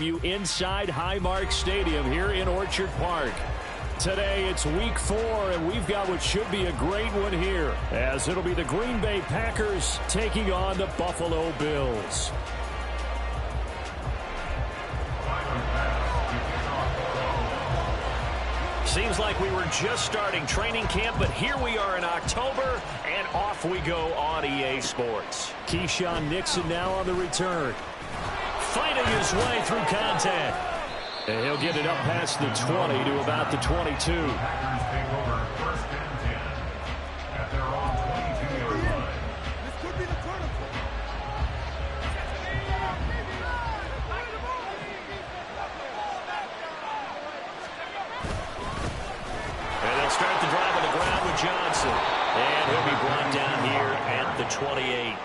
you inside Highmark Stadium here in Orchard Park. Today it's week 4, and we've got what should be a great one here, as it'll be the Green Bay Packers taking on the Buffalo Bills. Seems like we were just starting training camp, but here we are in October, and off we go on EA Sports. Keyshawn Nixon now on the return. Fighting his way through contact. And he'll get it up past the 20 to about the 22. Start the drive on the ground with Johnson. And he'll be brought down here at the 28.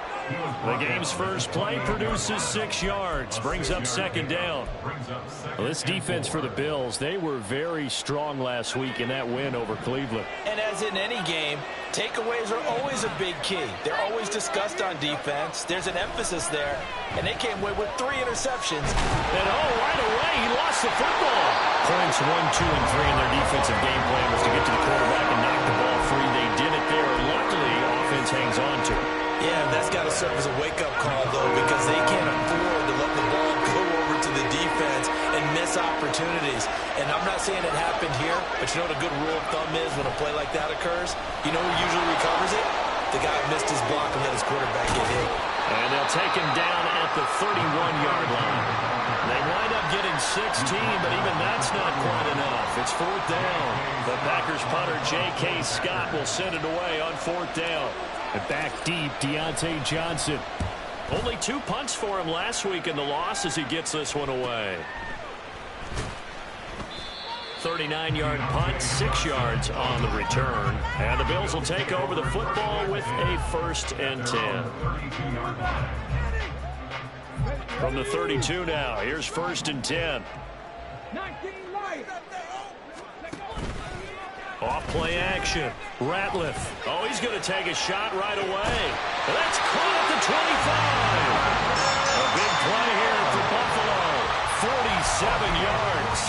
The game's first play produces 6 yards. Brings up second down. Well, this defense for the Bills, they were very strong last week in that win over Cleveland. And as in any game, takeaways are always a big key. They're always discussed on defense. There's an emphasis there. And they came away with 3 interceptions. And right away, he lost the football. Points 1, 2, and 3 in their defensive game plan was to get to the quarterback and knock the ball free. They did it there. Luckily, offense hangs on to it. Yeah, that's got to serve as a wake-up call, though, because they can't afford to let the ball go over to the defense and miss opportunities. And I'm not saying it happened here, but you know what a good rule of thumb is when a play like that occurs? You know who usually recovers it? The guy who missed his block and let his quarterback get hit. And they'll take him down at the 31-yard line. They wind up getting 16, but even that's not quite enough. It's 4th down. The Packers punter J.K. Scott will send it away on 4th down. And back deep, Deontay Johnson. Only 2 punts for him last week in the loss as he gets this one away. 39-yard punt, 6 yards on the return. And the Bills will take over the football with a 1st and 10. From the 32 now, here's 1st and 10. Off play action. Ratliff. Oh, he's going to take a shot right away. That's caught at the 25. A big play here for Buffalo. 47 yards.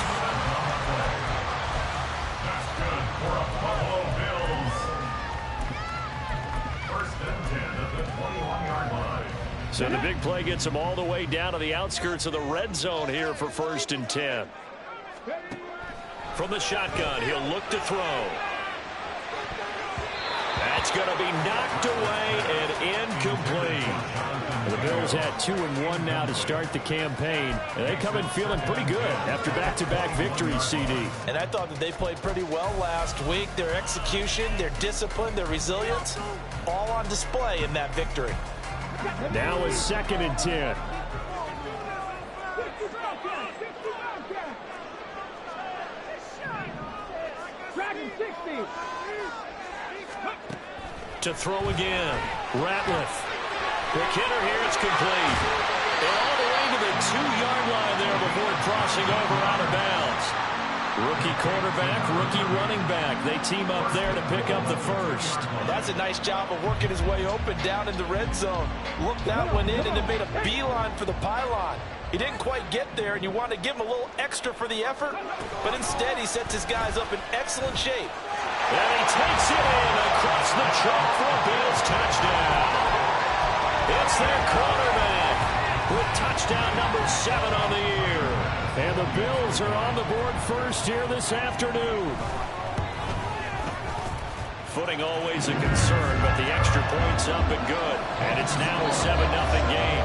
That's good for a Buffalo Bills. 1st and 10 at the 21-yard line. So the big play gets him all the way down to the outskirts of the red zone here for 1st and 10. From the shotgun, he'll look to throw. That's going to be knocked away and incomplete. The Bills had 2-1 now to start the campaign. And they come in feeling pretty good after back-to-back victories, CD. And I thought that they played pretty well last week. Their execution, their discipline, their resilience, all on display in that victory. Now it's 2nd and 10. To throw again. Ratliff. Quick hitter here. It's complete. And all the way to the 2-yard line there before crossing over out of bounds. Rookie quarterback, rookie running back. They team up there to pick up the 1st. Well, that's a nice job of working his way open down in the red zone. Looked that one in and then made a beeline for the pylon. He didn't quite get there, and you want to give him a little extra for the effort, but instead he sets his guys up in excellent shape. And he takes it in across the chalk for a Bills touchdown. It's their quarterback with touchdown number 7 on the year. And the Bills are on the board first here this afternoon. Footing always a concern, but the extra point's up and good. And it's now a 7-0 game.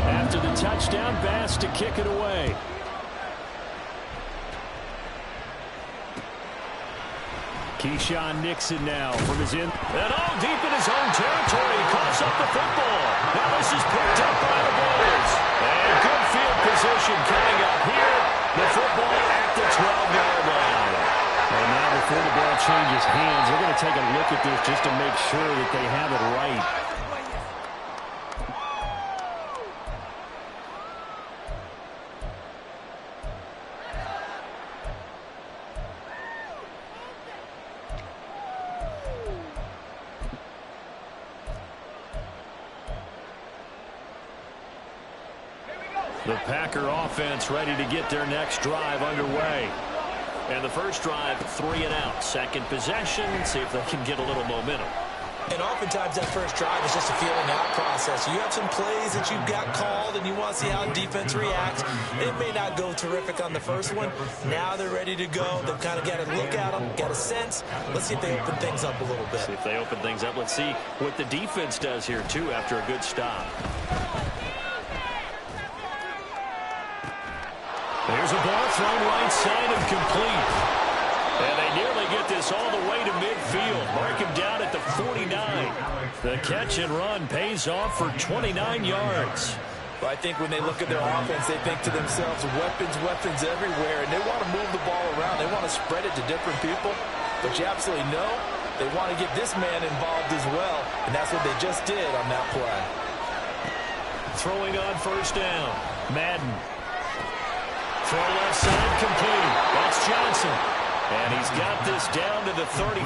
After the touchdown, Bass to kick it away. Keyshawn Nixon now from his in. And all deep in his own territory. He coughs up the football. Now this is picked up by the Bills. And good field position coming up here. The football at the 12-yard line. And now before the ball changes hands, they're going to take a look at this just to make sure that they have it right. The Packer offense ready to get their next drive underway. And the first drive, 3 and out. Second possession, see if they can get a little momentum. And oftentimes that first drive is just a feeling out process. You have some plays that you've got called and you want to see how defense reacts. It may not go terrific on the first one. Now they're ready to go. They've kind of got to look at them, got a sense. Let's see if they open things up a little bit. See if they open things up. Let's see what the defense does here, too, after a good stop. There's a ball thrown right side and complete. And they nearly get this all the way to midfield. Mark him down at the 49. The catch and run pays off for 29 yards. Well, I think when they look at their offense, they think to themselves, weapons everywhere, and they want to move the ball around. They want to spread it to different people. But you absolutely know they want to get this man involved as well, and that's what they just did on that play. Throwing on first down. Madden. Throw left side complete. That's Johnson. And he's got this down to the 35.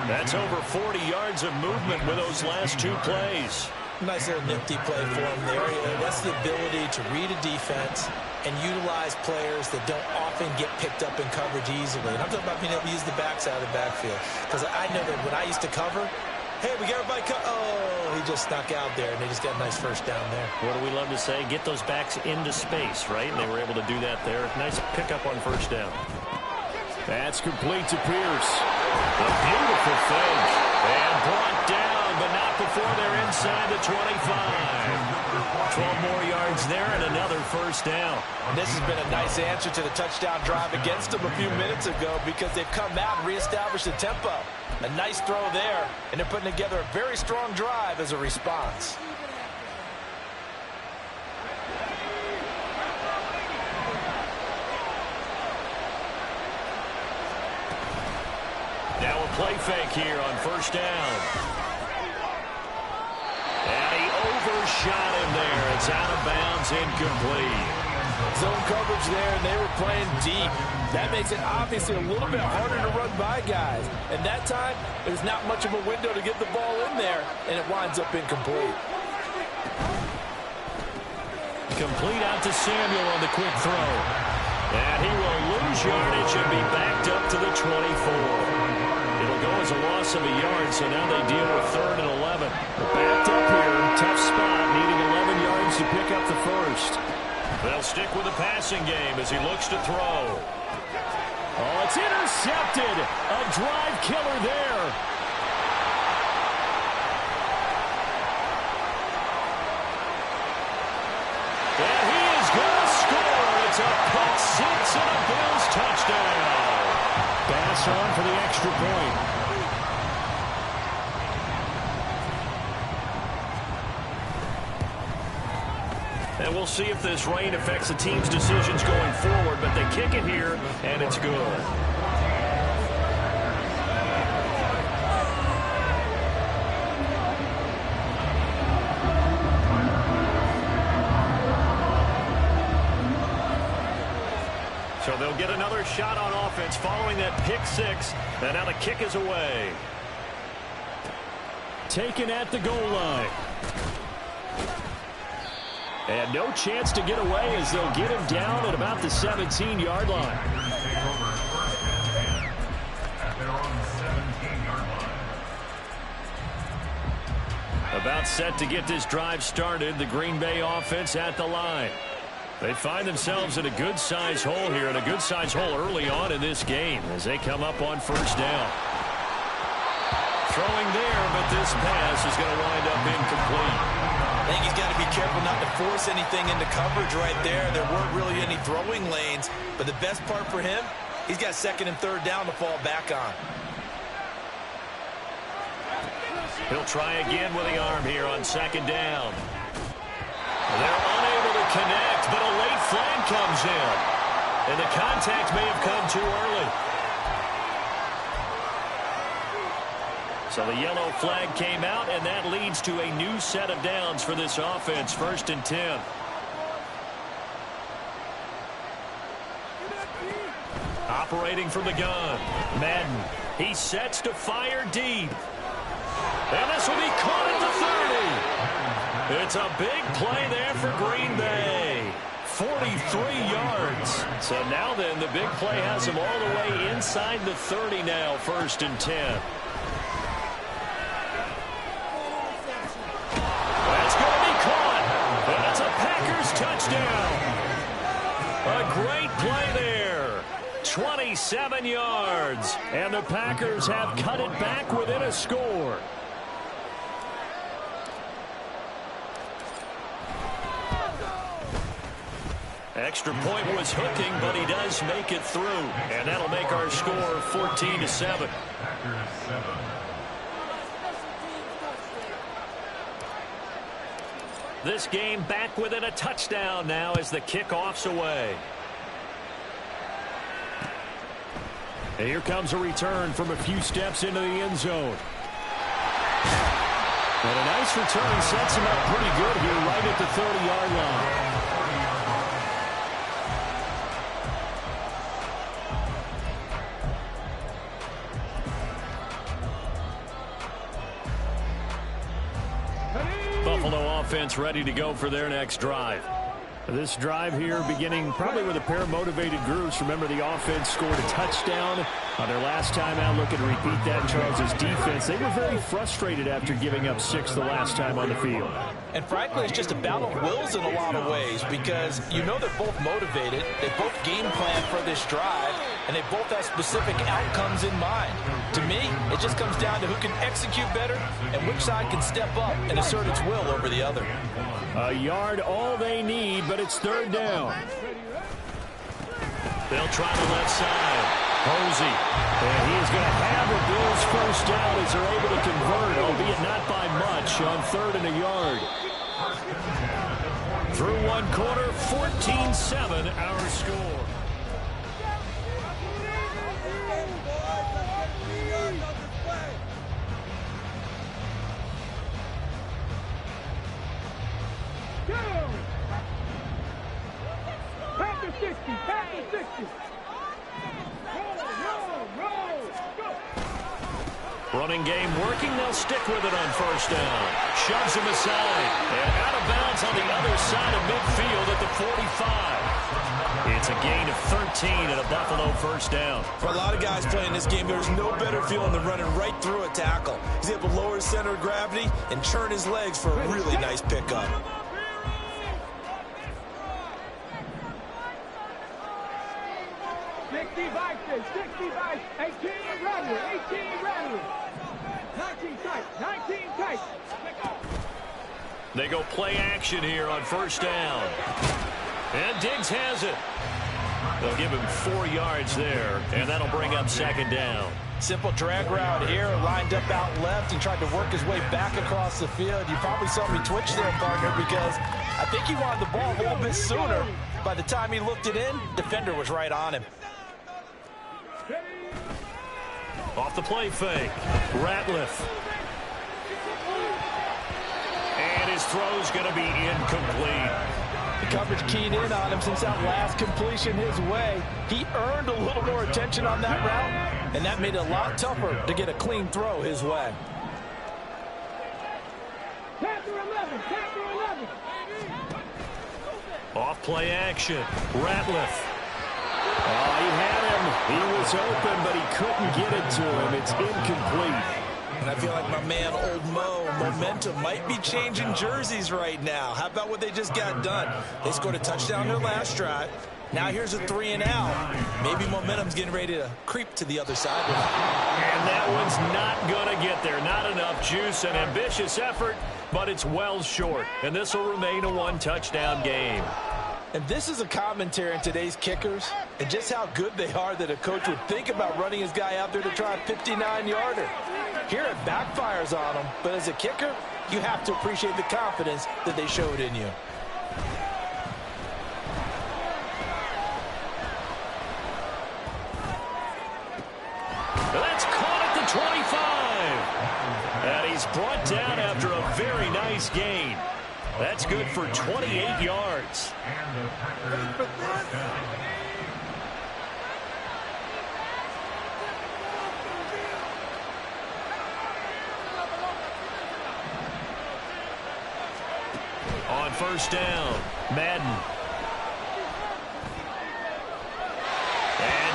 That's over 40 yards of movement with those last 2 plays. Nice little nifty play for him there. That's the ability to read a defense and utilize players that don't often get picked up in coverage easily. And I'm talking about being able to use the backside of the backfield. Because I know that when I used to cover, hey, we got everybody oh, he just snuck out there, and they just got a nice first down there. What do we love to say? Get those backs into space, right? And they were able to do that there. Nice pickup on first down. That's complete to Pierce. A beautiful fake. And brought down, but not before they're inside the 25. 12 more yards there and another first down. And this has been a nice answer to the touchdown drive against them a few minutes ago because they've come out and reestablished the tempo. A nice throw there, and they're putting together a very strong drive as a response. Now a play fake here on first down. And he overshot him there. It's out of bounds, incomplete. Zone coverage there, and they were playing deep. That makes it obviously a little bit harder to run by guys. And that time, there's not much of a window to get the ball in there, and it winds up incomplete. Complete out to Samuel on the quick throw. And he will lose yardage and be backed up to the 24. It'll go as a loss of a yard, so now they deal with 3rd and 11. Backed up here, tough spot, needing 11 yards to pick up the first. They'll stick with the passing game as he looks to throw. Oh, it's intercepted. A drive killer there. And he is going to score. It's a pick six and a Bills touchdown. Pass on for the extra point. And we'll see if this rain affects the team's decisions going forward, but they kick it here, and it's good. So they'll get another shot on offense following that pick six, and now the kick is away. Taken at the goal line. And no chance to get away as they'll get him down at about the 17-yard line. About set to get this drive started, the Green Bay offense at the line. They find themselves in a good-sized hole here, and a good-sized hole early on in this game as they come up on first down. Throwing there, but this pass is going to wind up incomplete. I think he's got to be careful not to force anything into coverage right there. There weren't really any throwing lanes, but the best part for him, he's got 2nd and 3rd down to fall back on. He'll try again with the arm here on 2nd down. They're unable to connect, but a late flag comes in. And the contact may have come too early. So the yellow flag came out, and that leads to a new set of downs for this offense. 1st and 10. Operating from the gun. Madden. He sets to fire deep. And this will be caught at the 30. It's a big play there for Green Bay. 43 yards. So now then, the big play has him all the way inside the 30 now, 1st and 10. That's going to be caught. That's a Packers touchdown. A great play there. 27 yards. And the Packers have cut it back within a score. Extra point was hooking, but he does make it through. And that'll make our score 14-7. This game back within a touchdown now as the kickoff's away. And here comes a return from a few steps into the end zone. And a nice return sets him up pretty good here right at the 30-yard line. Buffalo offense ready to go for their next drive. This drive here beginning probably with a pair of motivated groups. Remember, the offense scored a touchdown on their last time out. Looking to repeat that in Charles' defense. They were very frustrated after giving up 6 the last time on the field. And frankly, it's just a battle of wills in a lot of ways because you know they're both motivated. They both game plan for this drive, and they both have specific outcomes in mind. To me, it just comes down to who can execute better and which side can step up and assert its will over the other. A yard all they need, but it's 3rd down. They'll try the left side. Posey. And he is going to have the Bills 1st down as they're able to convert, albeit not by much, on 3rd and a yard. Through one quarter, 14-7 our score. Packers 60, Packers 60. Running game working. They'll stick with it on 1st down. Shoves him aside. And out of bounds on the other side of midfield at the 45. It's a gain of 13 and a Buffalo 1st down. For a lot of guys playing this game, there's no better feeling than running right through a tackle. He's able to lower his center of gravity and churn his legs for a really nice pickup. Sixty-five, 18 Rattler, 18 Rattler. 19 tight, 19 tight. They go play action here on 1st down. And Diggs has it. They'll give him 4 yards there, and that'll bring up 2nd down. Simple drag route here, lined up out left and tried to work his way back across the field. You probably saw me twitch there, partner, because I think he wanted the ball a little bit sooner. By the time he looked it in, defender was right on him. Off the play fake. Ratliff. And his throw's going to be incomplete. The coverage keyed in on him since that last completion his way. He earned a little more attention on that route, and that made it a lot tougher to get a clean throw his way. Panther 11, Panther 11. Off play action. Ratliff. Oh, he had him. He was open, but he couldn't get it to him. It's incomplete. And I feel like my man, Old Mo, momentum might be changing jerseys right now. How about what they just got done? They scored a touchdown their last drive. Now here's a 3 and out. Maybe momentum's getting ready to creep to the other side. And that one's not going to get there. Not enough juice. An ambitious effort, but it's well short. And this will remain a 1-touchdown game. And this is a commentary on today's kickers and just how good they are that a coach would think about running his guy out there to try a 59-yarder. Here it backfires on him, but as a kicker, you have to appreciate the confidence that they showed in you. That's caught at the 25. And he's brought down after a very nice gain. That's good for 28 yards. On 1st down, Madden.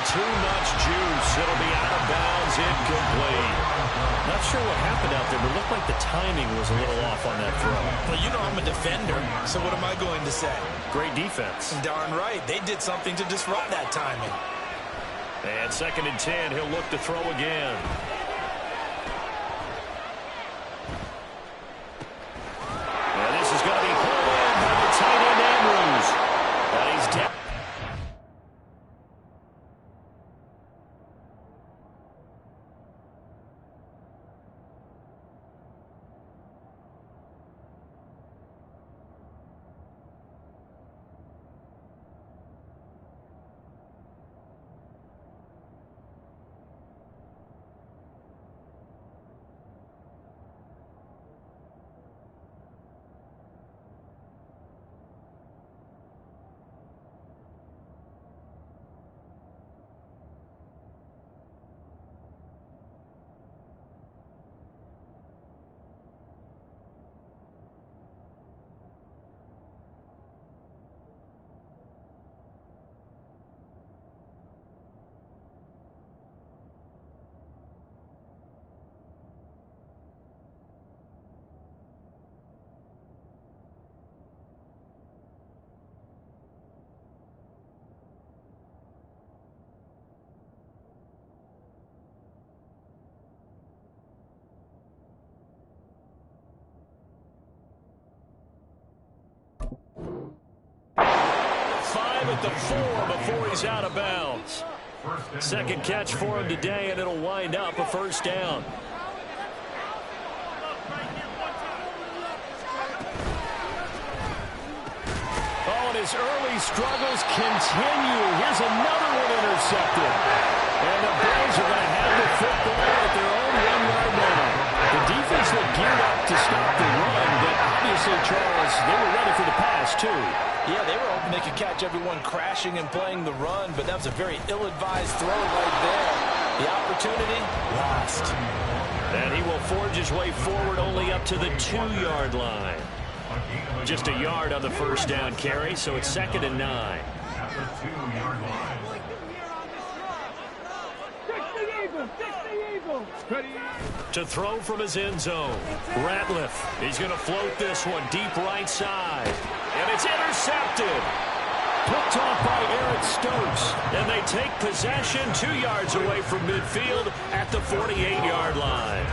too much juice. It'll be out of bounds, incomplete. Not sure what happened out there, but it looked like the timing was a little off on that throw. Well, you know I'm a defender, so what am I going to say? Great defense. Darn right. They did something to disrupt that timing. And 2nd and 10, he'll look to throw again. And this is going to be pulled in by the tight end, Andrews. And he's down. At the 4 before he's out of bounds. 2nd catch for him today, and it'll wind up a 1st down. Oh, and his early struggles continue. Here's another one intercepted. And the Bears are going to have the football at their own 1-yard line. The defense looked geared up to stop the run, but obviously, Charles, they were ready for the pass, too. Yeah, they were hoping they could catch everyone crashing and playing the run, but that was a very ill-advised throw right there. The opportunity lost. And he will forge his way forward only up to the 2-yard line. Just a yard on the 1st down carry, so it's 2nd and 9. At the 2-yard line. To throw from his end zone, Ratliff. He's going to float this one deep right side. And it's intercepted. Picked off by Eric Stokes. And they take possession 2 yards away from midfield at the 48-yard line.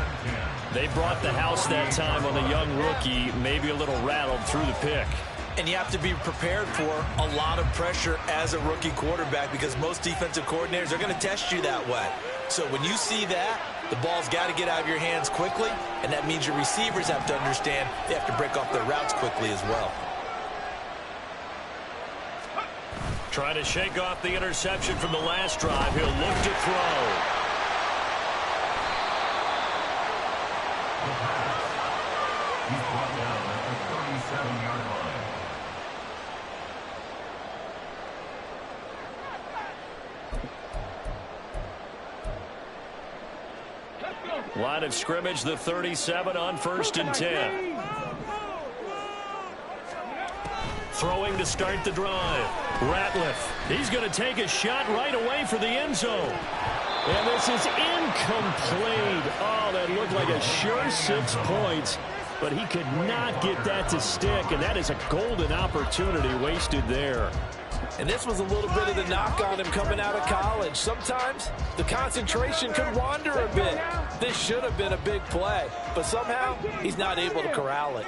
They brought the house that time on the young rookie, maybe a little rattled through the pick. And you have to be prepared for a lot of pressure as a rookie quarterback because most defensive coordinators are going to test you that way. So when you see that, the ball's got to get out of your hands quickly, and that means your receivers have to understand they have to break off their routes quickly as well. Trying to shake off the interception from the last drive. He'll look to throw. He's brought down at the 37-yard line. Line of scrimmage, the 37 on 1st and 10. Throwing to start the drive. Ratliff. He's going to take a shot right away for the end zone. And this is incomplete. Oh, that looked like a sure 6 points. But he could not get that to stick. And that is a golden opportunity wasted there. And this was a little bit of the knock on him coming out of college. Sometimes the concentration could wander a bit. This should have been a big play, but somehow he's not able to corral it.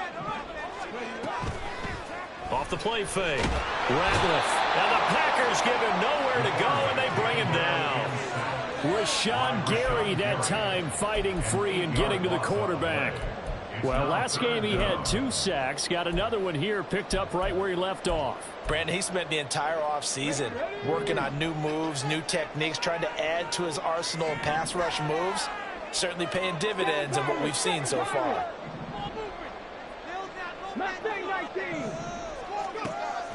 Off the play fake. Ratliff. And the Packers give him nowhere to go, and they bring him down. Rashawn Gary that time fighting free and getting to the quarterback. Well, last game he had 2 sacks. Got another one here, picked up right where he left off. Brandon, he spent the entire offseason working on new moves, new techniques, trying to add to his arsenal of pass rush moves. Certainly paying dividends in what we've seen so far.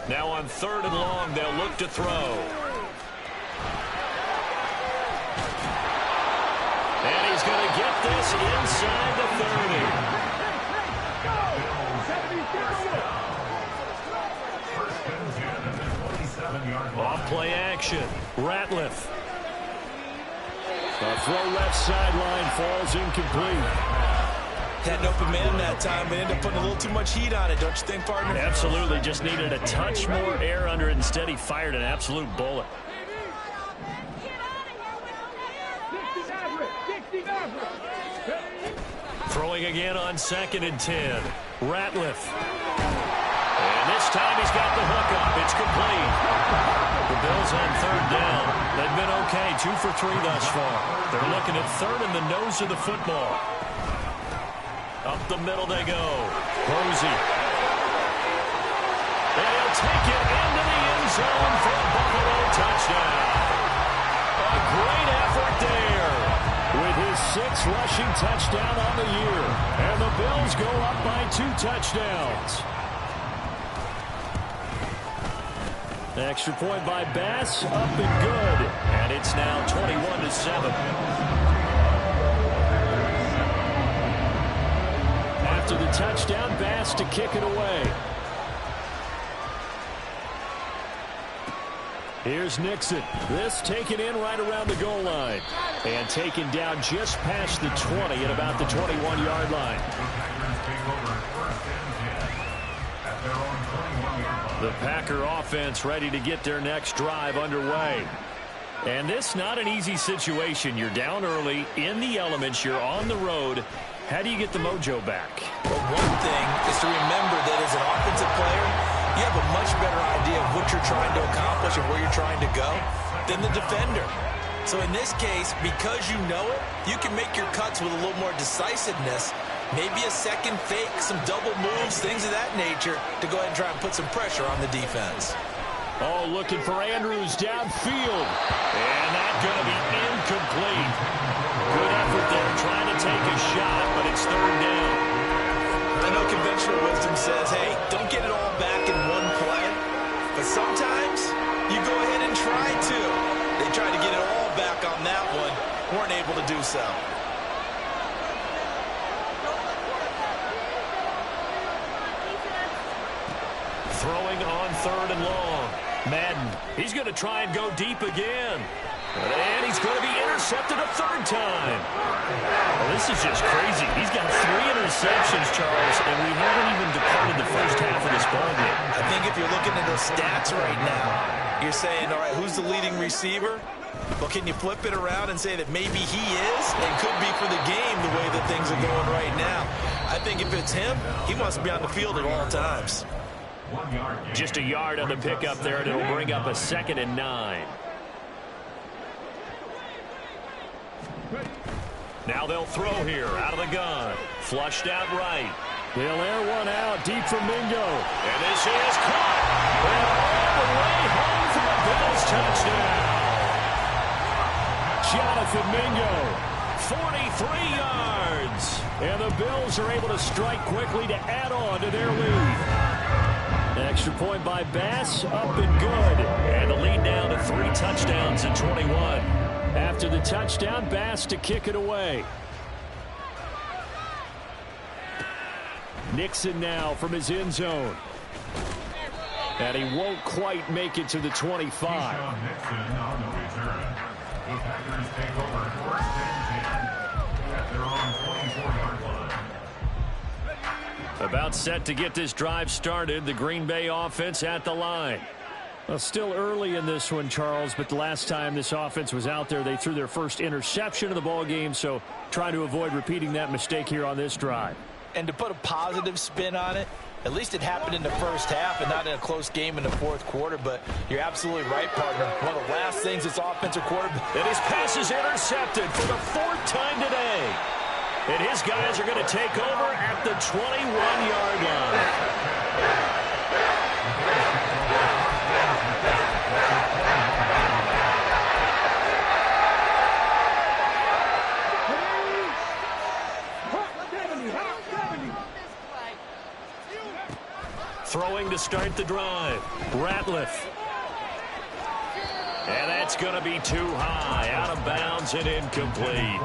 Now on 3rd and long, they'll look to throw. And he's going to get this inside the 30. Off play action. Ratliff. A throw left sideline falls incomplete. Had an open man that time, but ended up putting a little too much heat on it, don't you think, partner? Absolutely. Just needed a touch more air under it. Instead, he fired an absolute bullet. Throwing again on 2nd and 10. Ratliff. And this time he's got the hook up. It's complete. The Bills on 3rd down. They've been okay. 2 for 3 thus far. They're looking at 3rd in the nose of the football. Up the middle they go. Posey. And he'll take it into the end zone for a Buffalo touchdown. A great effort there with his 6th rushing touchdown on the year. And the Bills go up by 2 touchdowns. Extra point by Bass, up and good. And it's now 21-7. After the touchdown, Bass to kick it away. Here's Nixon. This taken in right around the goal line. And taken down just past the 20 at about the 21-yard line. The Packer offense ready to get their next drive underway. And this not an easy situation. You're down early, in the elements, you're on the road. How do you get the mojo back? Well, one thing is to remember that as an offensive player, you have a much better idea of what you're trying to accomplish and where you're trying to go than the defender. So in this case, because you know it, you can make your cuts with a little more decisiveness, maybe a second fake, some double moves, things of that nature, to go ahead and try and put some pressure on the defense. Oh, looking for Andrews downfield. And that's going to be incomplete. Good effort there, trying to take a shot, but it's 3rd down. I know conventional wisdom says, hey, don't get it all back in one play. But sometimes you go ahead and try to. They tried to get it all back on that one. Weren't able to do so. Throwing on 3rd and long. Madden, he's going to try and go deep again. And he's going to be intercepted a 3rd time. Well, this is just crazy. He's got 3 interceptions, Charles, and we haven't even departed the first half of this ballgame. I think if you're looking at those stats right now, you're saying, all right, who's the leading receiver? Well, can you flip it around and say that maybe he is and could be for the game the way that things are going right now? I think if it's him, he wants to be on the field at all times. Just a yard on the pickup there, and it'll bring up a 2nd and 9. Now they'll throw here out of the gun. Flushed out right. They'll air one out deep from Mingo. And this is caught. And all the way home for the Bills touchdown. Jonathan Mingo, 43 yards. And the Bills are able to strike quickly to add on to their lead. Extra point by Bass, up and good. And the lead down to 3 touchdowns at 21. After the touchdown, Bass to kick it away. Nixon now from his end zone. And he won't quite make it to the 25. Nixon on the return. The Packers take over 4th and 10 at their own 24-yard line. About set to get this drive started. The Green Bay offense at the line. Well, still early in this one, Charles, but the last time this offense was out there, they threw their first interception of the ball game, so trying to avoid repeating that mistake here on this drive. And to put a positive spin on it, at least it happened in the first half and not in a close game in the 4th quarter, but you're absolutely right, partner. One of the last things this offensive quarterback... And his pass is intercepted for the 4th time today. And his guys are going to take over at the 21-yard line. Throwing to start the drive. Ratliff. And that's going to be too high. Out of bounds and incomplete.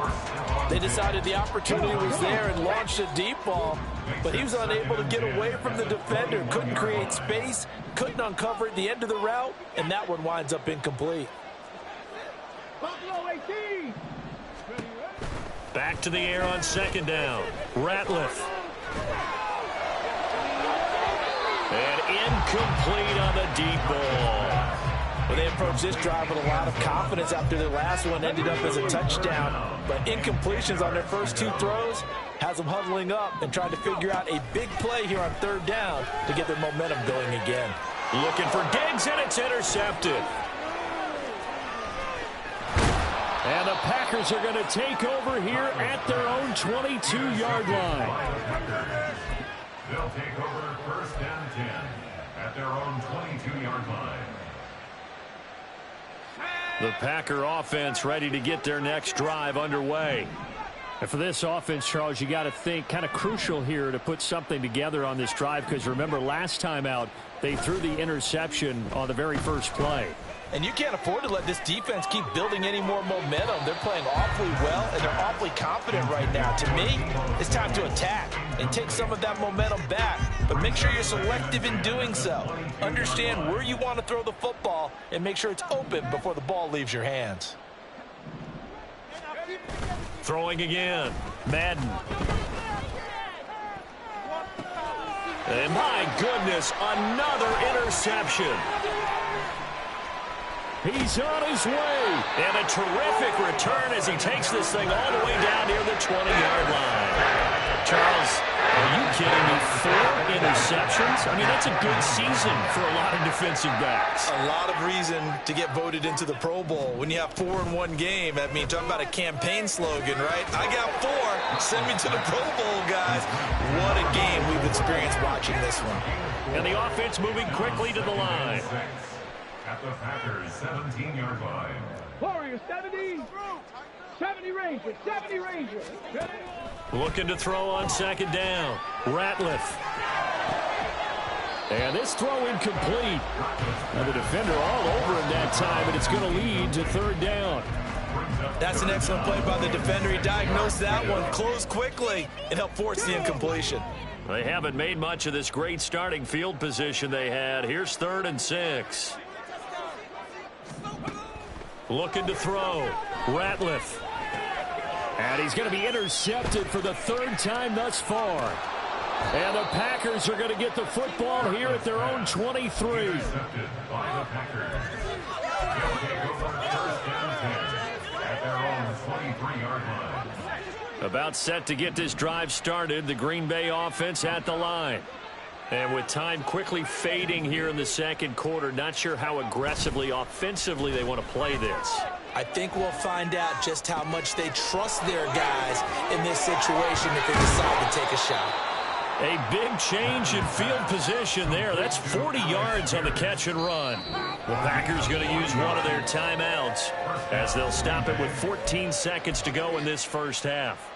They decided the opportunity was there and launched a deep ball, but he was unable to get away from the defender. Couldn't create space, couldn't uncover at the end of the route, and that one winds up incomplete. Buffalo 18. Back to the air on second down. Ratliff. And incomplete on the deep ball. Well, they approached this drive with a lot of confidence after their last one ended up as a touchdown. But incompletions on their first two throws has them huddling up and trying to figure out a big play here on third down to get their momentum going again. Looking for Diggs, and it's intercepted. And the Packers are going to take over here at their own 22-yard line. They'll take over first and 10 at their own 22-yard line. The Packer offense ready to get their next drive underway. And for this offense, Charles, you got to think kind of crucial here to put something together on this drive, because remember last time out they threw the interception on the very first play. And you can't afford to let this defense keep building any more momentum. They're playing awfully well, and they're awfully confident right now. To me, it's time to attack and take some of that momentum back. But make sure you're selective in doing so. Understand where you want to throw the football and make sure it's open before the ball leaves your hands. Throwing again. Madden. And my goodness, another interception. He's on his way. And a terrific return as he takes this thing all the way down near the 20-yard line. Charles, are you kidding me? 4 interceptions? I mean, that's a good season for a lot of defensive backs. A lot of reason to get voted into the Pro Bowl. When you have 4 in one game, I mean, talk about a campaign slogan, right? I got 4. Send me to the Pro Bowl, guys. What a game we've experienced watching this one. And the offense moving quickly to the line. At the Packers' 17-yard line. Warriors 70. 70 Rangers. 70 Rangers. Ready? Looking to throw on second down. Ratliff. And this throw incomplete. And the defender all over him that time, and it's going to lead to third down. That's an excellent play by the defender. He diagnosed that one, closed quickly, and helped force the incompletion. They haven't made much of this great starting field position they had. Here's 3rd and 6. Looking to throw. Ratliff. And he's going to be intercepted for the 3rd time thus far. And the Packers are going to get the football here at their own 23. Intercepted by the Packers. They'll take over first and 10 at their own 23-yard line. About set to get this drive started. The Green Bay offense at the line. And with time quickly fading here in the second quarter, not sure how aggressively, offensively they want to play this. I think we'll find out just how much they trust their guys in this situation if they decide to take a shot. A big change in field position there. That's 40 yards on the catch and run. The Packers going to use one of their timeouts as they'll stop it with 14 seconds to go in this first half.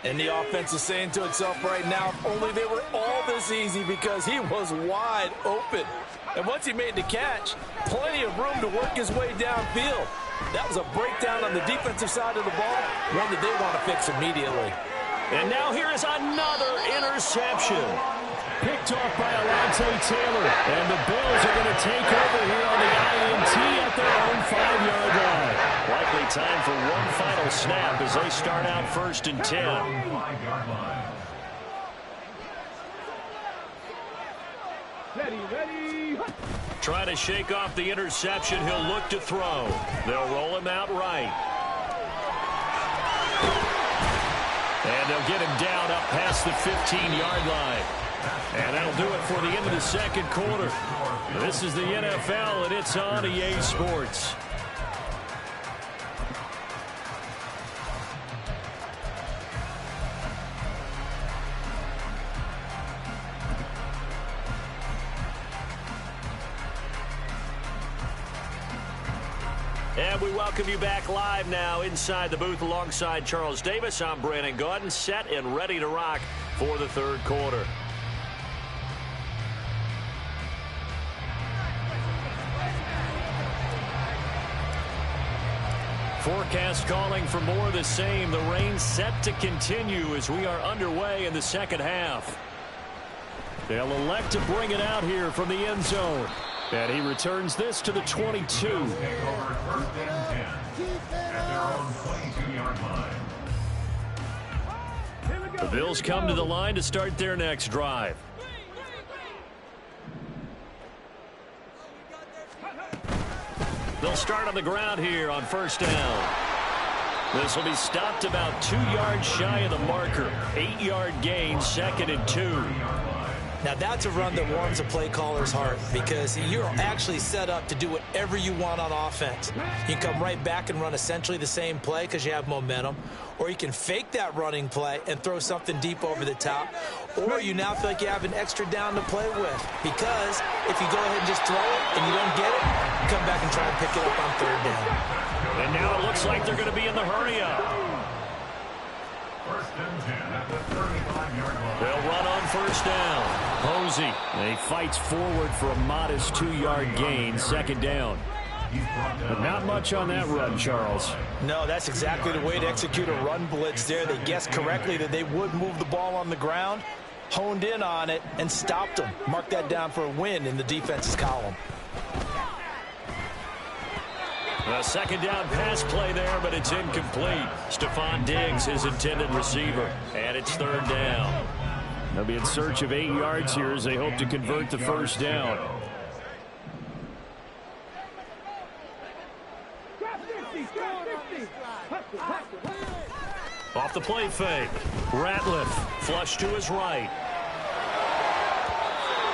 And the offense is saying to itself right now, if only they were all this easy, because he was wide open. And once he made the catch, plenty of room to work his way downfield. That was a breakdown on the defensive side of the ball, one that they want to fix immediately. And now here is another interception. Picked off by Alontae Taylor. And the Bills are going to take over here on the INT at their own 5-yard line. Likely time for one final snap as they start out 1st and 10. 5-yard line. Ready. Trying to shake off the interception. He'll look to throw. They'll roll him out right. And they'll get him down up past the 15-yard line. And that'll do it for the end of the second quarter. This is the NFL, and it's on EA Sports. And we welcome you back live now inside the booth alongside Charles Davis. I'm Brandon Gaudin, set and ready to rock for the third quarter. Forecast calling for more of the same. The rain set to continue as we are underway in the second half. They'll elect to bring it out here from the end zone. And he returns this to the 22. Take over first and 10 at their own 22-yard line. The Bills come to the line to start their next drive. They'll start on the ground here on first down. This will be stopped about 2 yards shy of the marker. 8-yard gain, 2nd and 2. Now that's a run that warms a play caller's heart because you're actually set up to do whatever you want on offense. You can come right back and run essentially the same play because you have momentum, or you can fake that running play and throw something deep over the top, or you now feel like you have an extra down to play with because if you go ahead and just throw it and you don't get it, you come back and try and pick it up on third down. And now it looks like they're going to be in the hurry-up. First and 10 at the 35-yard line. They'll run on first down. Posey, and he fights forward for a modest 2-yard gain, 2nd down. But not much on that run, Charles. No, that's exactly the way to execute a run blitz there. They guessed correctly that they would move the ball on the ground, honed in on it, and stopped them. Mark that down for a win in the defense's column. A 2nd down pass play there, but it's incomplete. Stephon Diggs, his intended receiver, and it's 3rd down. They'll be in search of 8 yards here as they hope to convert the first down. Off the play fake. Ratliff, flush to his right.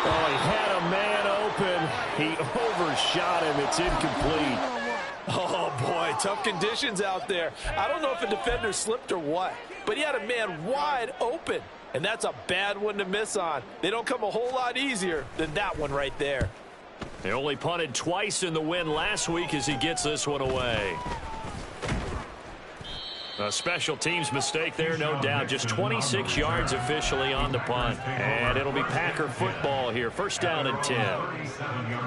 Oh, he had a man open. He overshot him. It's incomplete. Oh, boy, tough conditions out there. I don't know if a defender slipped or what, but he had a man wide open, and that's a bad one to miss on. They don't come a whole lot easier than that one right there. They only punted twice in the win last week as he gets this one away. A special teams mistake there, no doubt. Just 26 yards officially on the punt. And it'll be Packer football here. First down and 10.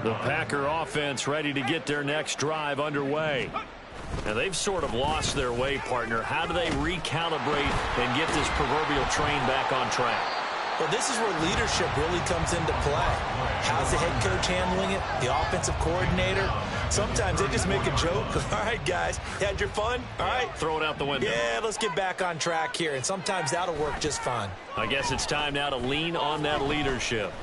The Packer offense ready to get their next drive underway. Now, they've sort of lost their way, partner. How do they recalibrate and get this proverbial train back on track? Well, this is where leadership really comes into play. How's the head coach handling it? The offensive coordinator? Sometimes they just make a joke. All right, guys, you had your fun? All right. Throw it out the window. Yeah, let's get back on track here. And sometimes that'll work just fine. I guess it's time now to lean on that leadership.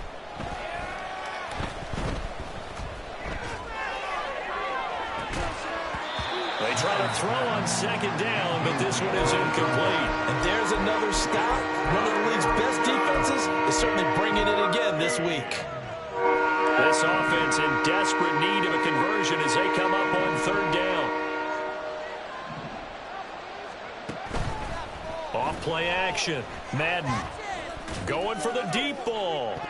They try to throw on 2nd down, but this one is incomplete. And there's another stop. One of the league's best defenses is certainly bringing it again this week. This offense in desperate need of a conversion as they come up on 3rd down. Off play action. Madden going for the deep ball.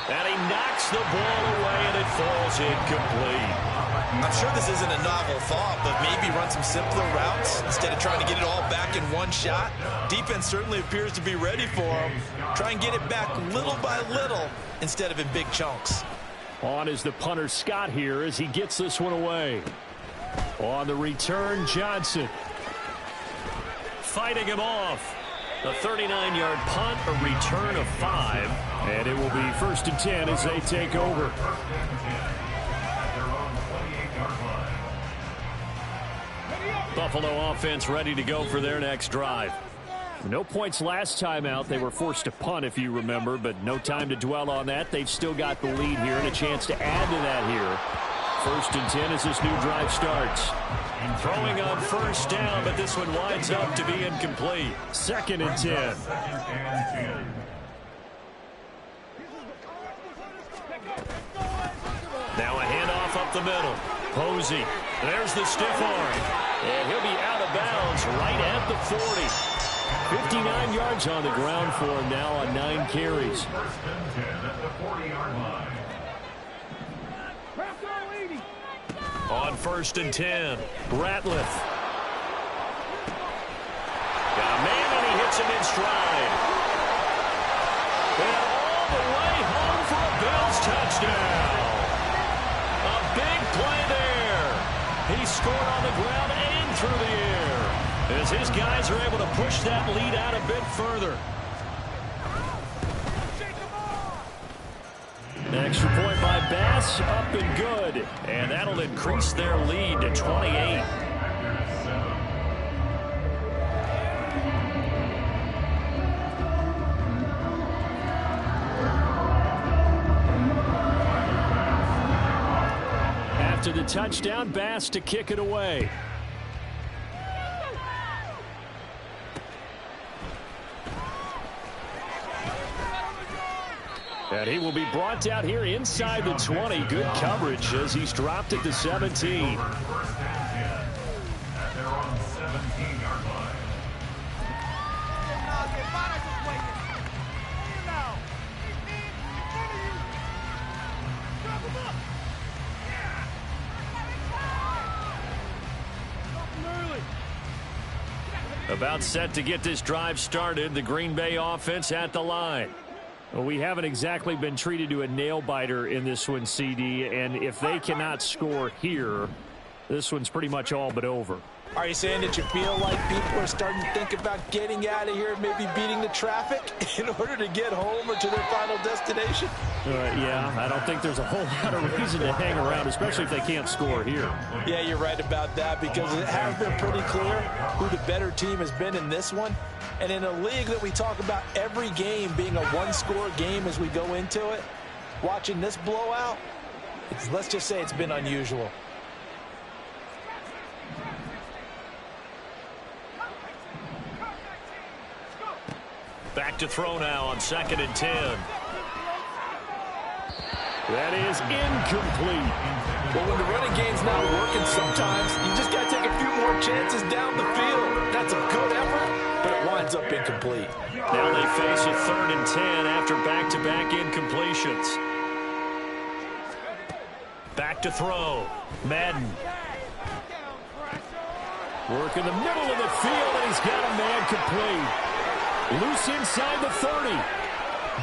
And he knocks the ball away and it falls incomplete. I'm sure this isn't a novel thought, but maybe run some simpler routes instead of trying to get it all back in one shot. Defense certainly appears to be ready for him. Try and get it back little by little instead of in big chunks. On is the punter Scott here as he gets this one away. On the return, Johnson. Fighting him off. A 39-yard punt, a return of 5. And it will be 1st and 10 as they take over. Buffalo offense ready to go for their next drive. No points last time out. They were forced to punt, if you remember, but no time to dwell on that. They've still got the lead here and a chance to add to that here. 1st and 10 as this new drive starts. Throwing on first down, but this one winds up to be incomplete. 2nd and 10. Now a handoff up the middle. Posey. There's the stiff arm. And he'll be out of bounds right at the 40. 59 yards on the ground for him now on 9 carries. First and 10 at the 40-yard line. On 1st and 10, Ratliff. Got a man and he hits him in stride. And all the way home for a Bills touchdown. A big play there. He scored on the ground and through the air as his guys are able to push that lead out a bit further. Extra point by Bass, up and good. And that'll increase their lead to 28. to the touchdown. Bass to kick it away. And he will be brought down here inside the 20. Good coverage as he's dropped at the 17. About set to get this drive started. The Green Bay offense at the line. Well, we haven't exactly been treated to a nail-biter in this one, CD, and if they cannot score here, this one's pretty much all but over. Are you saying that you feel like people are starting to think about getting out of here, maybe beating the traffic in order to get home or to their final destination? Yeah, I don't think there's a whole lot of reason to hang around, especially if they can't score here. Yeah, you're right about that, because it has been pretty clear who the better team has been in this one. And in a league that we talk about every game being a one-score game as we go into it, watching this blowout, let's just say it's been unusual. Back to throw now on 2nd and 10. That is incomplete. Well, when the running game's not working, sometimes you just got to take a few more chances down the field. That's a good effort, but it winds up incomplete. Now they face a 3rd and 10 after back-to-back incompletions. Back to throw. Madden. Work in the middle of the field, and he's got a man complete. Loose inside the 30.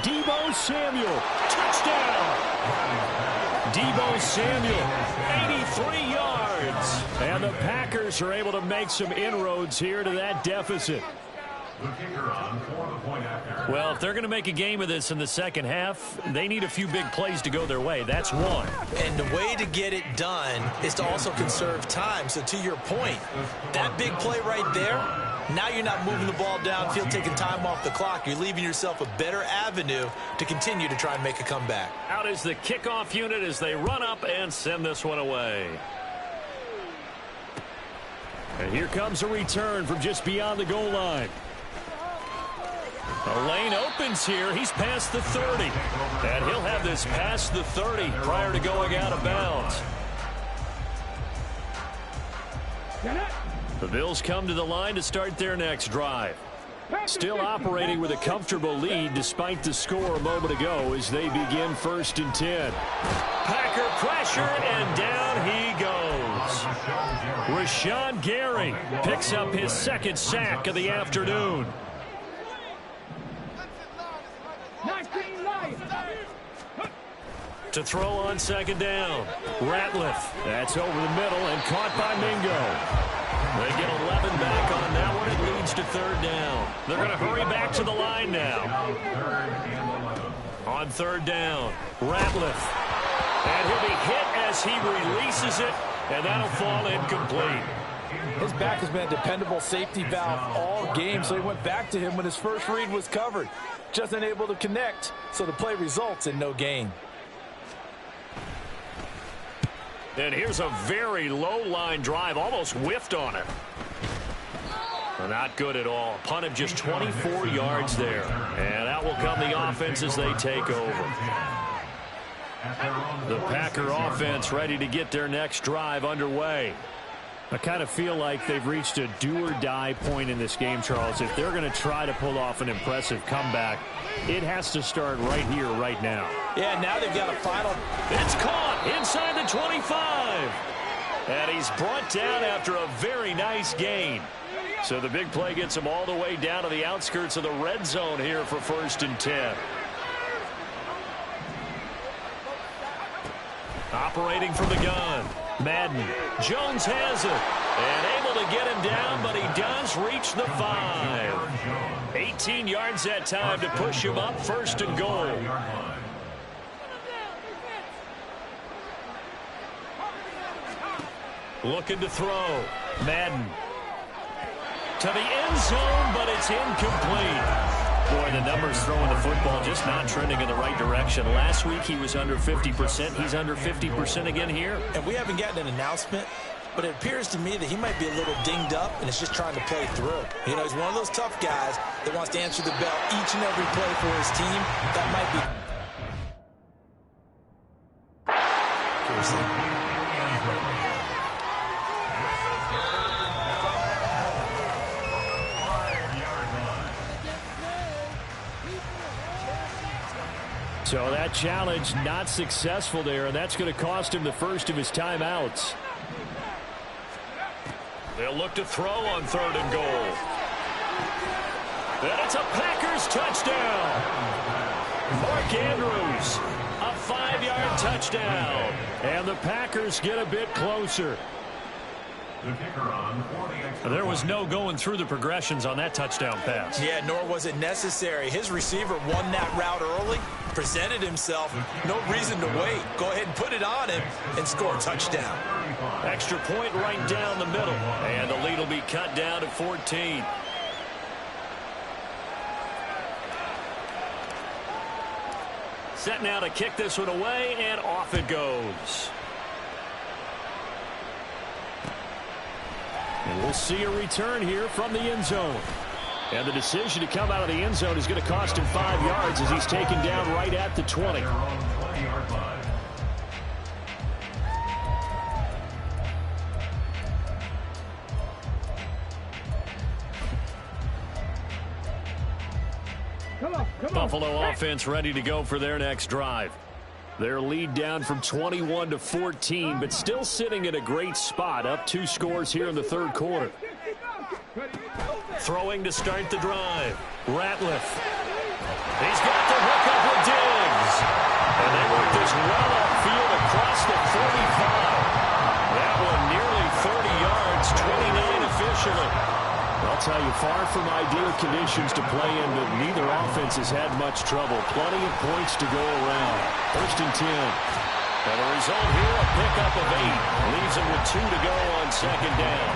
Deebo Samuel. Touchdown. Deebo Samuel, 83 yards. And the Packers are able to make some inroads here to that deficit. Well, if they're going to make a game of this in the second half, they need a few big plays to go their way. That's one. And the way to get it done is to also conserve time. So to your point, that big play right there, now you're not moving the ball downfield, taking time off the clock. You're leaving yourself a better avenue to continue to try and make a comeback. Out is the kickoff unit as they run up and send this one away. And here comes a return from just beyond the goal line. The lane opens here. He's past the 30. And he'll have this past the 30 prior to going out of bounds. The Bills come to the line to start their next drive. Still operating with a comfortable lead despite the score a moment ago as they begin 1st and 10. Packer pressure, and down he goes. Rashawn Gary picks up his 2nd sack of the afternoon. To throw on 2nd down. Ratliff. That's over the middle and caught by Mingo. They get 11 back on that one. It leads to 3rd down. They're going to hurry back to the line now. On 3rd down, Ratliff. And he'll be hit as he releases it, and that'll fall incomplete. His back has been a dependable safety valve all game, so he went back to him when his first read was covered. Just unable to connect, so the play results in no gain. And here's a very low-line drive, almost whiffed on it. Not good at all. Punt of just 24 yards there. And out will come the offense as they take over. The Packer offense ready to get their next drive underway. I kind of feel like they've reached a do-or-die point in this game, Charles. If they're going to try to pull off an impressive comeback, it has to start right here, right now. Yeah, now they've got a final. It's caught inside the 25. And he's brought down after a very nice gain. So the big play gets him all the way down to the outskirts of the red zone here for 1st and 10. Operating from the gun. Madden. Jones has it. And able to get him down, but he does reach the 5. 18 yards that time to push him up 1st and goal. Looking to throw. Madden. To the end zone, but it's incomplete. Boy, the numbers throwing the football just not trending in the right direction. Last week he was under 50%. He's under 50% again here. And we haven't gotten an announcement, but it appears to me that he might be a little dinged up and is just trying to play through. You know, he's one of those tough guys that wants to answer the bell each and every play for his team. That might be... So that challenge not successful there, and that's going to cost him the first of his timeouts. They'll look to throw on 3rd and goal. And it's a Packers touchdown. Mark Andrews, a 5-yard touchdown. And the Packers get a bit closer. There was no going through the progressions on that touchdown pass. Yeah, nor was it necessary. His receiver won that route early, presented himself. No reason to wait. Go ahead and put it on him and score a touchdown. Extra point right down the middle. And the lead will be cut down to 14. Set now to kick this one away, and off it goes. And we'll see a return here from the end zone. And the decision to come out of the end zone is going to cost him 5 yards as he's taken down right at the 20. Buffalo offense ready to go for their next drive. Their lead down from 21 to 14, but still sitting in a great spot, up 2 scores here in the 3rd quarter. Throwing to start the drive. Ratliff. He's got the hook up with Diggs. And they work this well upfield across the 45. That one nearly 30 yards, 29 officially. I'll tell you, far from ideal conditions to play in, but neither offense has had much trouble. Plenty of points to go around. 1st and 10. And the result here, a pickup of 8. Leaves them with 2 to go on 2nd down.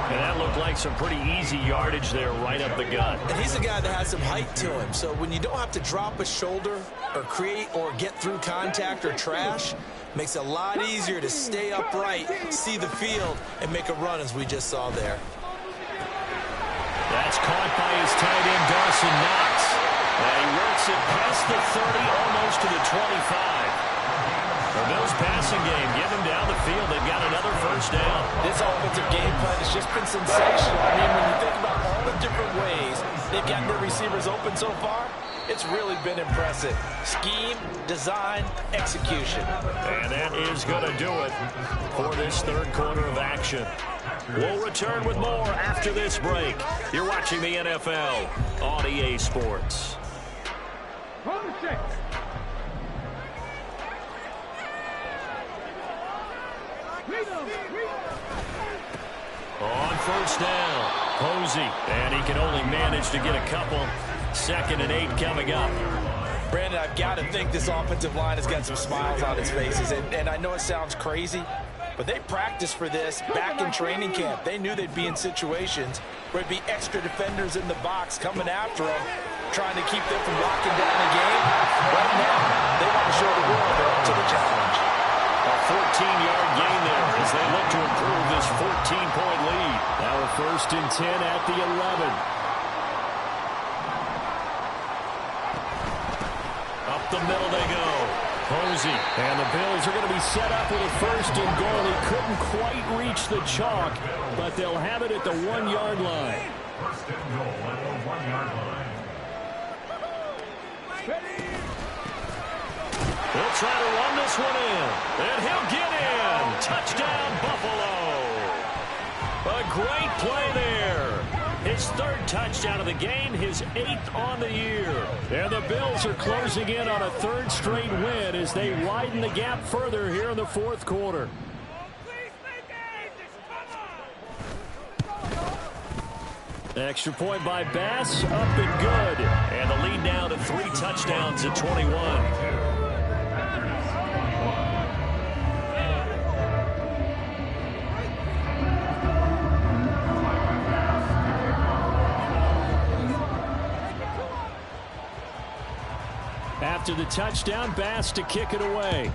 And that looked like some pretty easy yardage there right up the gut. And he's a guy that has some height to him. So when you don't have to drop a shoulder or create or get through contact or trash, makes it a lot easier to stay upright, see the field, and make a run as we just saw there. That's caught by his tight end, Dawson Knox. And he works it past the 30, almost to the 25. The Bills passing game, get them down the field. They've got another 1st down. This offensive game plan has just been sensational. I mean, when you think about all the different ways they've gotten their receivers open so far, it's really been impressive. Scheme, design, execution. And that is going to do it for this 3rd quarter of action. We'll return with more after this break. You're watching the NFL on EA Sports. On 1st down, Posey, and he can only manage to get a couple. 2nd and 8 coming up. Brandon, I've got to think this offensive line has got some smiles on its faces, and I know it sounds crazy, but they practiced for this back in training camp. They knew they'd be in situations where it'd be extra defenders in the box coming after them, trying to keep them from locking down the game. Right now, they want to show the world they're up to the challenge. A 14-yard gain there as they look to improve this 14-point lead. Now a 1st and 10 at the 11. Up the middle they go. Posey. And the Bills are going to be set up with a 1st and goal. He couldn't quite reach the chalk, but they'll have it at the 1-yard line. 1st and goal at the 1-yard line. He'll try to run this one in. And he'll get in. Touchdown, Buffalo. A great play there. His 3rd touchdown of the game, his 8th on the year. And the Bills are closing in on a 3rd straight win as they widen the gap further here in the 4th quarter. Extra point by Bass, up and good. And the lead now to 3 touchdowns at 21. After the touchdown, Bass to kick it away.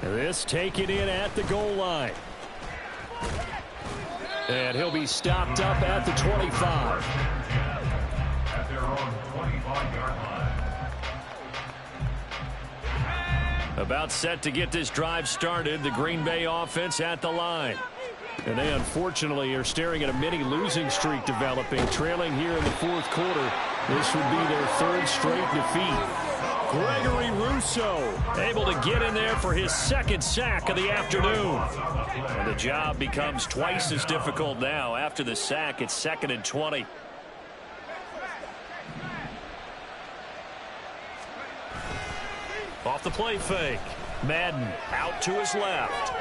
This taken in at the goal line. And he'll be stopped up at the 25. At their own 25-yard line. About set to get this drive started, the Green Bay offense at the line. And they unfortunately are staring at a mini losing streak developing, trailing here in the fourth quarter. This would be their third straight defeat. Gregory Rousseau able to get in there for his second sack of the afternoon. And the job becomes twice as difficult now. After the sack, it's 2nd and 20. Off the play fake. Madden out to his left.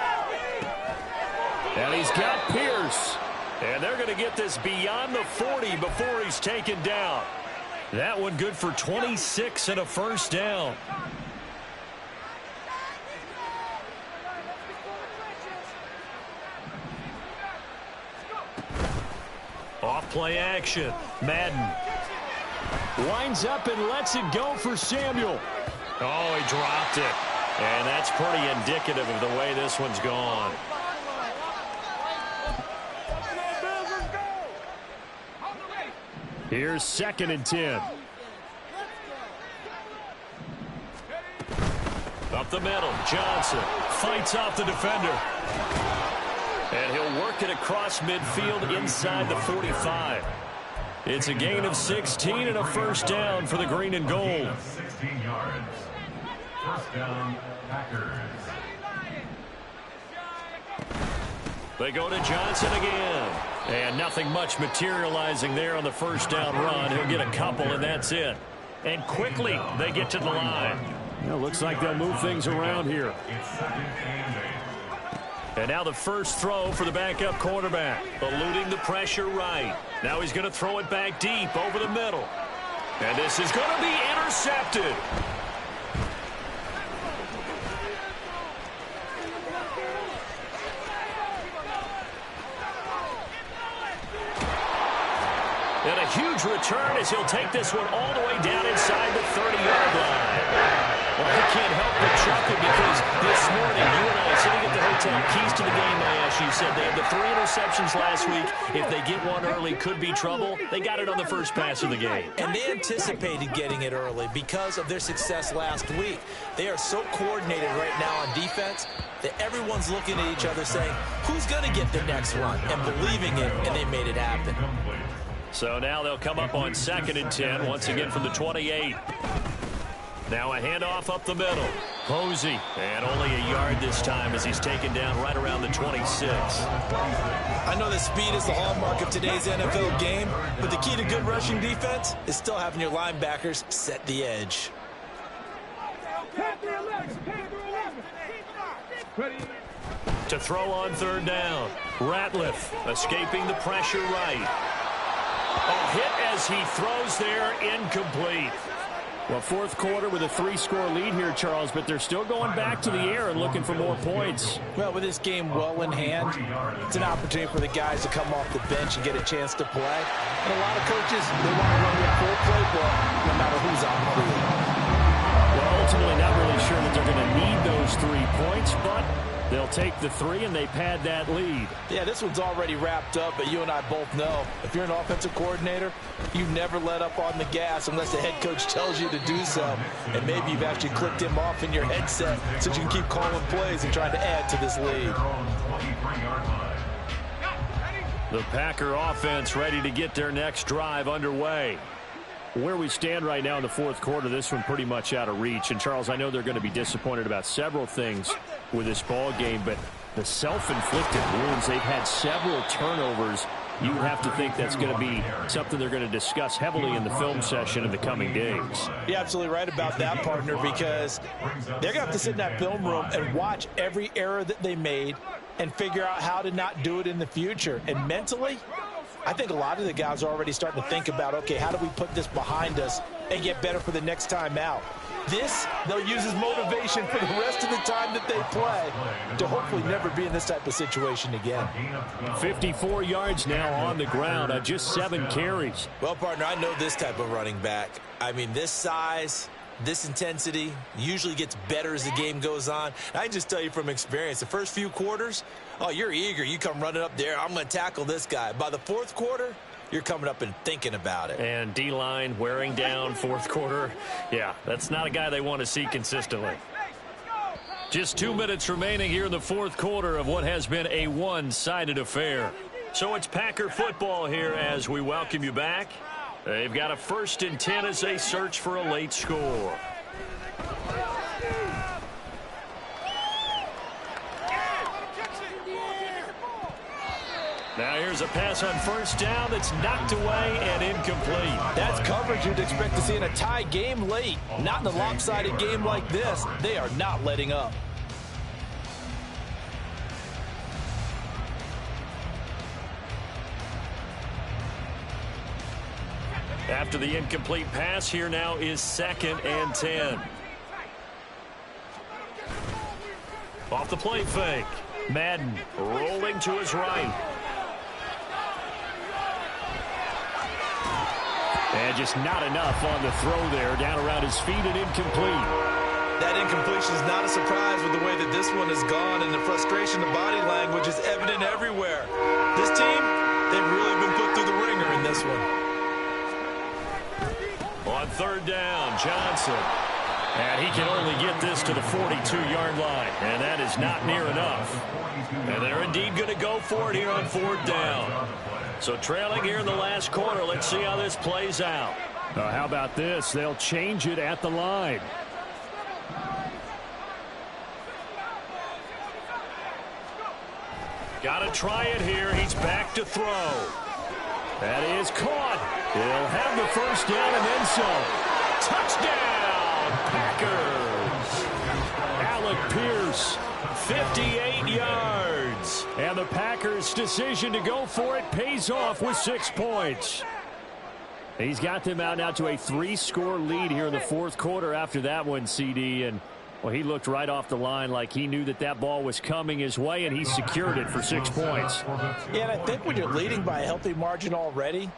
And he's got Pierce. And they're going to get this beyond the 40 before he's taken down. That one good for 26 and a first down. Off play action. Madden winds up and lets it go for Samuel. Oh, he dropped it. And that's pretty indicative of the way this one's gone. Here's 2nd and 10. Up the middle, Johnson fights off the defender. And he'll work it across midfield inside the 45. It's a gain of 16 and a first down for the green and gold. 16 yards. First down, Packers. They go to Johnson again. And nothing much materializing there on the first down run. He'll get a couple, and that's it. And quickly, they get to the line. Well, looks like they'll move things around here. And now the first throw for the backup quarterback. Eluding the pressure right. Now he's going to throw it back deep over the middle. And this is going to be intercepted. And a huge return as he'll take this one all the way down inside the 30-yard line. Well, I can't help but chuckle because this morning you and I sitting at the hotel, keys to the game, I asked you, said they had the 3 interceptions last week. If they get one early, could be trouble. They got it on the first pass of the game. And they anticipated getting it early because of their success last week. They are so coordinated right now on defense that everyone's looking at each other saying, who's going to get the next run? And believing it, and they made it happen. So now they'll come up on 2nd and 10, once again from the 28. Now a handoff up the middle. Posey, and only a yard this time as he's taken down right around the 26. I know that speed is the hallmark of today's NFL game, but the key to good rushing defense is still having your linebackers set the edge. To throw on 3rd down. Ratliff escaping the pressure right. A hit as he throws there, incomplete. Well, fourth quarter with a 3-score lead here, Charles, but they're still going back to the air and looking for more points. Well, with this game well in hand, it's an opportunity for the guys to come off the bench and get a chance to play. And a lot of coaches, they want to run their full playbook no matter who's on the field. Well, ultimately not really sure that they're going to need those 3 points, but they'll take the 3 and they pad that lead. Yeah, this one's already wrapped up, but you and I both know if you're an offensive coordinator, you never let up on the gas unless the head coach tells you to do so. And maybe you've actually clicked him off in your headset so you can keep calling plays and trying to add to this lead. The Packer offense ready to get their next drive underway. Where we stand right now in the fourth quarter, this one pretty much out of reach. And, Charles, I know they're going to be disappointed about several things with this ball game, but the self-inflicted wounds, they've had several turnovers. You have to think that's going to be something they're going to discuss heavily in the film session in the coming days. You're absolutely right about that, partner, because they're going to have to sit in that film room and watch every error that they made and figure out how to not do it in the future. And mentally, I think a lot of the guys are already starting to think about, okay, how do we put this behind us and get better for the next time out? This, they'll use as motivation for the rest of the time that they play to hopefully never be in this type of situation again. 54 yards now on the ground on just 7 carries. Well, partner, I know this type of running back. I mean, this size, this intensity usually gets better as the game goes on. I can just tell you from experience, the first few quarters, oh, you're eager. You come running up there, I'm going to tackle this guy. By the fourth quarter, you're coming up and thinking about it. And D-line wearing down fourth quarter. Yeah, that's not a guy they want to see consistently. Just 2 minutes remaining here in the fourth quarter of what has been a one-sided affair. So it's Packer football here as we welcome you back. They've got a 1st and 10 as they search for a late score. Now here's a pass on 1st down that's knocked away and incomplete. That's coverage you'd expect to see in a tie game late. Not in a lopsided game like this. They are not letting up. After the incomplete pass, here now is 2nd and 10. Off the play fake. Madden rolling to his right. And just not enough on the throw there. Down around his feet and incomplete. That incompletion is not a surprise with the way that this one has gone, and the frustration, the body language is evident everywhere. This team, they've really been put through the ringer in this one. On 3rd down, Johnson. And he can only get this to the 42-yard line. And that is not near enough. And they're indeed going to go for it here on 4th down. So trailing here in the last quarter. Let's see how this plays out. How about this? They'll change it at the line. Got to try it here. He's back to throw. That is caught. He'll have the 1st down and then some. Touchdown, Packers. Alec Pierce, 58 yards. And the Packers' decision to go for it pays off with 6 points. He's got them out now to a 3-score lead here in the 4th quarter after that one, CD. And, well, he looked right off the line like he knew that that ball was coming his way, and he secured it for 6 points. Yeah, and I think when you're leading by a healthy margin already,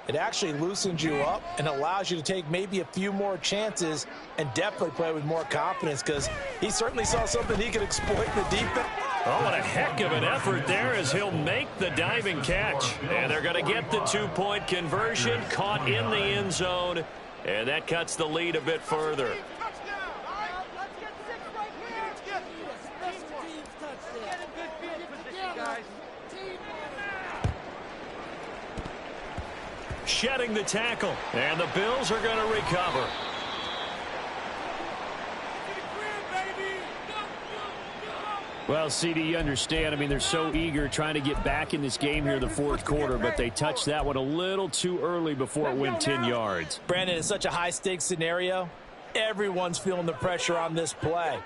it actually loosens you up and allows you to take maybe a few more chances and definitely play with more confidence, because he certainly saw something he could exploit in the defense. Oh, what a heck of an effort there as he'll make the diving catch. And they're going to get the 2-point conversion, caught in the end zone, and that cuts the lead a bit further. Shedding the tackle, and the Bills are going to recover. Well, CD, you understand. I mean, they're so eager trying to get back in this game here in the 4th quarter, but they touched that one a little too early before it went 10 yards. Brandon, it's such a high-stakes scenario. Everyone's feeling the pressure on this play.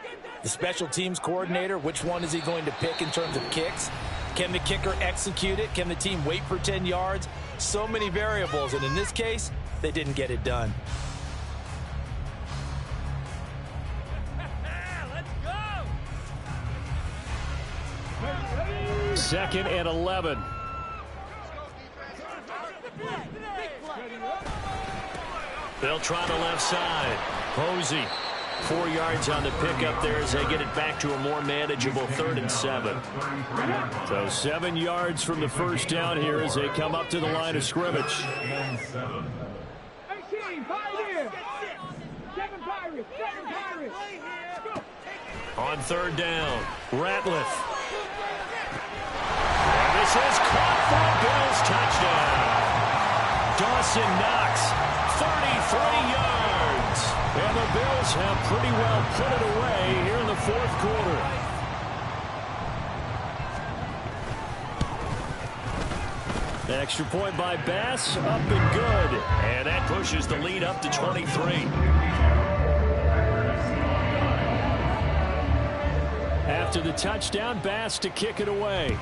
The special teams coordinator, which one is he going to pick in terms of kicks? Can the kicker execute it? Can the team wait for 10 yards? So many variables, and in this case, they didn't get it done. Second and 11. They'll try the left side. Posey, 4 yards on the pickup there as they get it back to a more manageable 3rd and 7. So 7 yards from the 1st down here as they come up to the line of scrimmage. 18, 5 here. 7 Pirates, 7 Pirates. On 3rd down, Ratliff. And this is caught for a Bills touchdown. Dawson Knox, 33 yards. And the Bills have pretty well put it away here in the 4th quarter. The extra point by Bass, up and good. And that pushes the lead up to 23. After the touchdown, Bass to kick it away.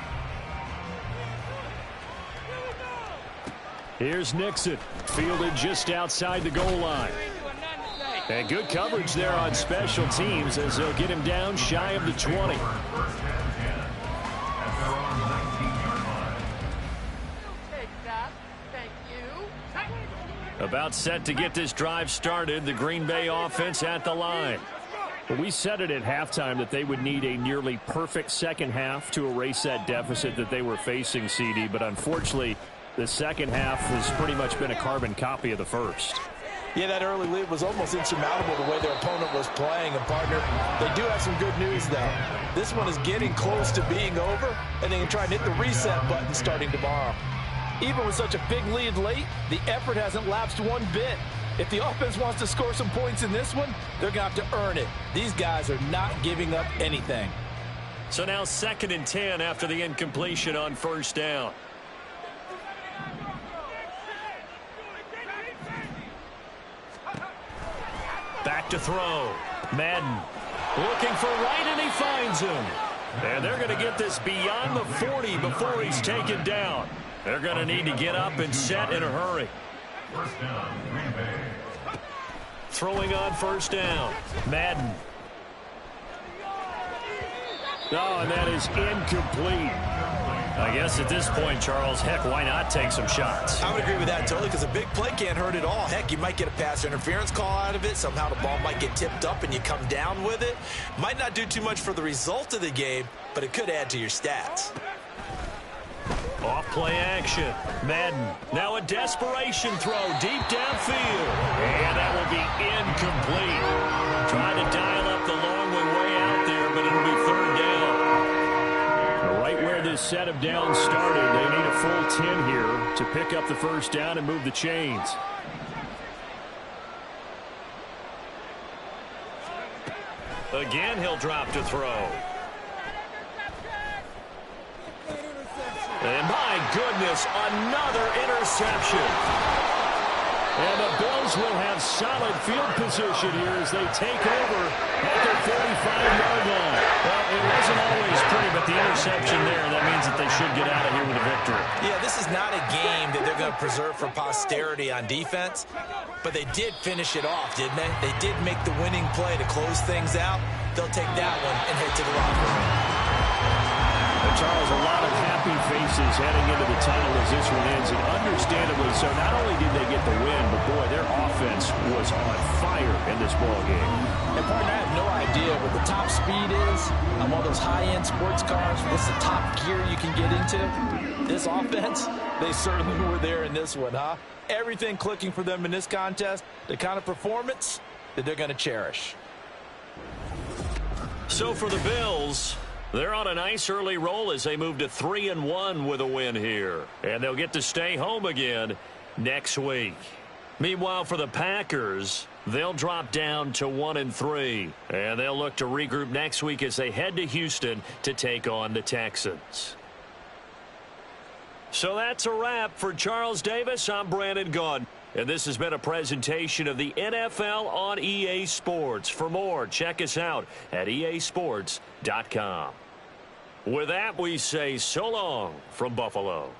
Here's Nixon, fielded just outside the goal line. And good coverage there on special teams as they'll get him down shy of the 20. About set to get this drive started, the Green Bay offense at the line. Well, we said it at halftime that they would need a nearly perfect second half to erase that deficit that they were facing, CD. But unfortunately, the second half has pretty much been a carbon copy of the first. Yeah, that early lead was almost insurmountable the way their opponent was playing. And, partner, they do have some good news, though. This one is getting close to being over, and they can try and hit the reset button starting tomorrow. Even with such a big lead late, the effort hasn't lapsed one bit. If the offense wants to score some points in this one, they're going to have to earn it. These guys are not giving up anything. So now 2nd and 10 after the incompletion on first down. Back to throw. Madden looking for right, and he finds him. And they're going to get this beyond the 40 before he's taken down. They're going to need to get up and set in a hurry. First down, Green Bay. Throwing on first down. Madden. Oh, and that is incomplete. I guess at this point, Charles, heck, why not take some shots? I would agree with that totally, because a big play can't hurt at all. Heck, you might get a pass interference call out of it. Somehow the ball might get tipped up and you come down with it. Might not do too much for the result of the game, but it could add to your stats. Off play action. Madden. Now a desperation throw deep downfield. And that will be incomplete. Trying to dial up the long one way out there, but it'll be 3rd down. Right where this set of downs started, they need a full 10 here to pick up the first down and move the chains. Again, he'll drop to throw. And my goodness, another interception. And the Bills will have solid field position here as they take over at their 45-yard line. Well, it wasn't always pretty, but the interception there, that means that they should get out of here with a victory. Yeah, this is not a game that they're going to preserve for posterity on defense, but they did finish it off, didn't they? They did make the winning play to close things out. They'll take that one and head to the locker room. Charles, a lot of happy faces heading into the tunnel as this one ends, and understandably so. Not only did they get the win, but boy, their offense was on fire in this ball game. And partner, I have no idea what the top speed is on one of those high-end sports cars. What's the top gear you can get into? This offense, they certainly were there in this one, huh? Everything clicking for them in this contest, the kind of performance that they're going to cherish. So for the Bills, they're on a nice early roll as they move to 3-1 with a win here. And they'll get to stay home again next week. Meanwhile, for the Packers, they'll drop down to 1-3. And they'll look to regroup next week as they head to Houston to take on the Texans. So that's a wrap. For Charles Davis, I'm Brandon Gaudin. And this has been a presentation of the NFL on EA Sports. For more, check us out at easports.com. With that, we say so long from Buffalo.